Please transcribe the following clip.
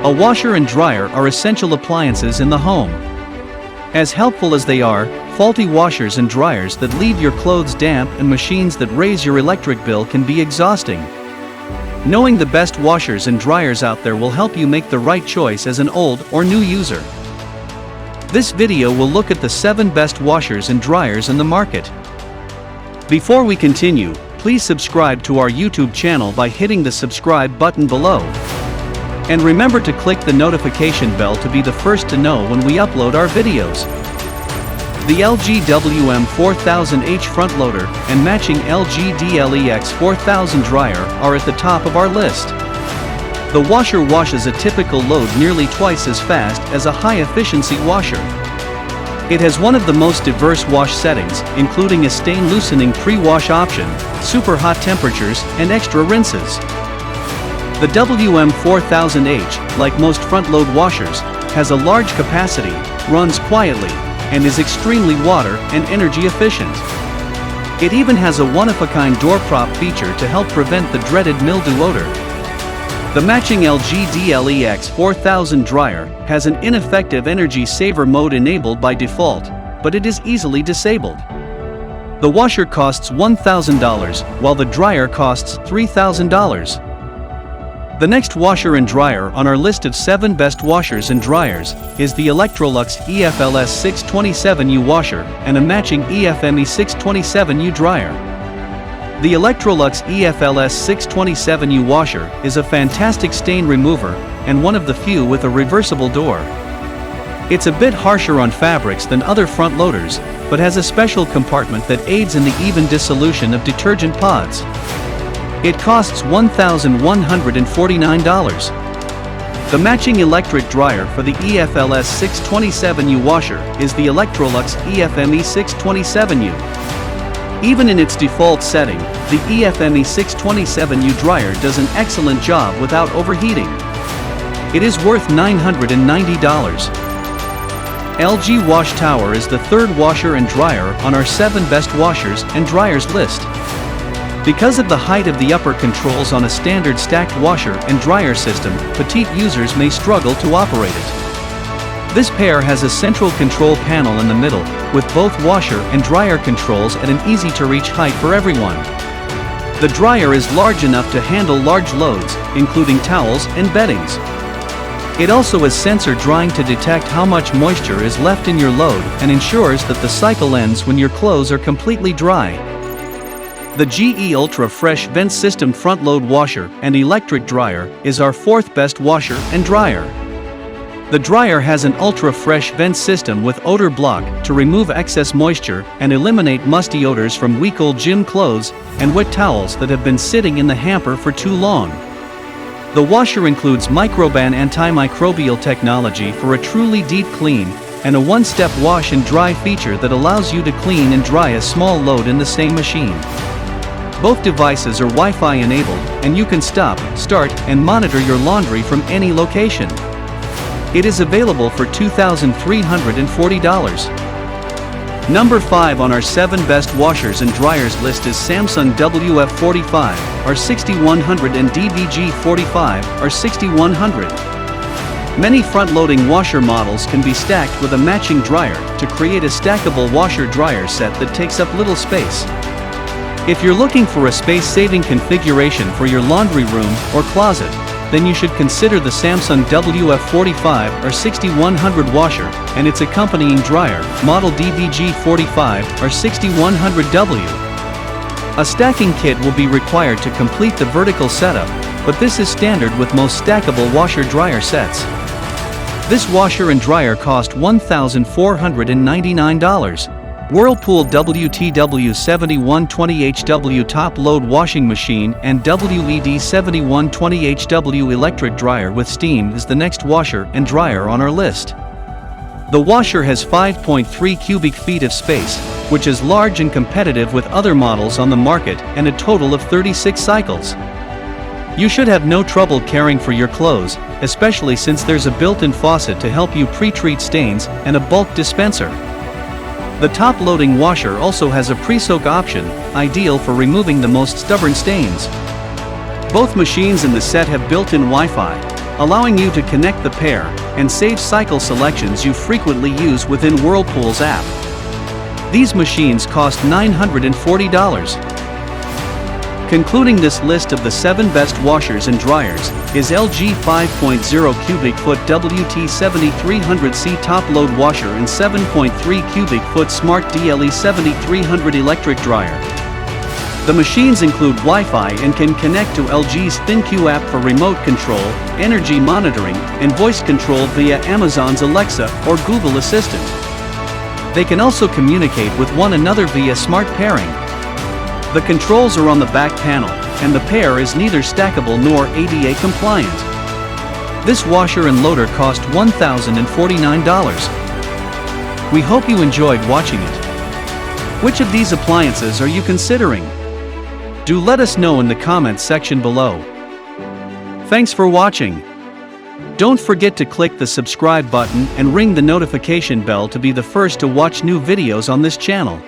A washer and dryer are essential appliances in the home. As helpful as they are, faulty washers and dryers that leave your clothes damp and machines that raise your electric bill can be exhausting. Knowing the best washers and dryers out there will help you make the right choice as an old or new user. This video will look at the 7 best washers and dryers in the market. Before we continue, please subscribe to our YouTube channel by hitting the subscribe button below. And remember to click the notification bell to be the first to know when we upload our videos. The LG WM4000H front loader and matching LG DLEX4000 dryer are at the top of our list. The washer washes a typical load nearly twice as fast as a high-efficiency washer. It has one of the most diverse wash settings, including a stain-loosening pre-wash option, super hot temperatures, and extra rinses. The WM4000H, like most front-load washers, has a large capacity, runs quietly, and is extremely water and energy efficient. It even has a one-of-a-kind door prop feature to help prevent the dreaded mildew odor. The matching LG DLEX4000 dryer has an ineffective energy saver mode enabled by default, but it is easily disabled. The washer costs $1,000, while the dryer costs $3,000. The next washer and dryer on our list of 7 best washers and dryers is the Electrolux EFLS 627U washer and a matching EFME 627U dryer. The Electrolux EFLS 627U washer is a fantastic stain remover and one of the few with a reversible door. It's a bit harsher on fabrics than other front loaders, but has a special compartment that aids in the even dissolution of detergent pods. It costs $1,149. The matching electric dryer for the EFLS 627U washer is the Electrolux EFME 627U. Even in its default setting, the EFME 627U dryer does an excellent job without overheating. It is worth $990. LG Wash Tower is the 3rd washer and dryer on our 7 best washers and dryers list. Because of the height of the upper controls on a standard stacked washer and dryer system, petite users may struggle to operate it. This pair has a central control panel in the middle, with both washer and dryer controls at an easy-to-reach height for everyone. The dryer is large enough to handle large loads, including towels and beddings. It also has sensor drying to detect how much moisture is left in your load and ensures that the cycle ends when your clothes are completely dry. The GE Ultra Fresh Vent System front load washer and electric dryer is our 4th best washer and dryer. The dryer has an ultra fresh vent system with odor block to remove excess moisture and eliminate musty odors from week-old gym clothes and wet towels that have been sitting in the hamper for too long. The washer includes microban antimicrobial technology for a truly deep clean, and a one-step wash and dry feature that allows you to clean and dry a small load in the same machine. Both devices are Wi-Fi enabled, and you can stop, start, and monitor your laundry from any location. It is available for $2,340. Number 5 on our 7 best washers and dryers list is Samsung WF45 R6100 and DVG45 R6100. Many front-loading washer models can be stacked with a matching dryer to create a stackable washer-dryer set that takes up little space. If you're looking for a space-saving configuration for your laundry room or closet, then you should consider the Samsung WF45 R6100 washer and its accompanying dryer, model DVG45 R6100W. A stacking kit will be required to complete the vertical setup, but this is standard with most stackable washer-dryer sets. This washer and dryer cost $1,499. Whirlpool WTW7120HW top-load washing machine and WED7120HW electric dryer with steam is the next washer and dryer on our list. The washer has 5.3 cubic feet of space, which is large and competitive with other models on the market, and a total of 36 cycles. You should have no trouble caring for your clothes, especially since there's a built-in faucet to help you pre-treat stains and a bulk dispenser. The top-loading washer also has a pre-soak option, ideal for removing the most stubborn stains. Both machines in the set have built-in Wi-Fi, allowing you to connect the pair and save cycle selections you frequently use within Whirlpool's app. These machines cost $940. Concluding this list of the 7 best washers and dryers is LG 5.0 cubic foot WT7300C top-load washer and 7.3 cubic foot smart DLE7300 electric dryer. The machines include Wi-Fi and can connect to LG's ThinQ app for remote control, energy monitoring, and voice control via Amazon's Alexa or Google Assistant. They can also communicate with one another via smart pairing. The controls are on the back panel, and the pair is neither stackable nor ADA compliant. This washer and loader cost $1,049. We hope you enjoyed watching it. Which of these appliances are you considering? Do let us know in the comments section below. Thanks for watching. Don't forget to click the subscribe button and ring the notification bell to be the first to watch new videos on this channel.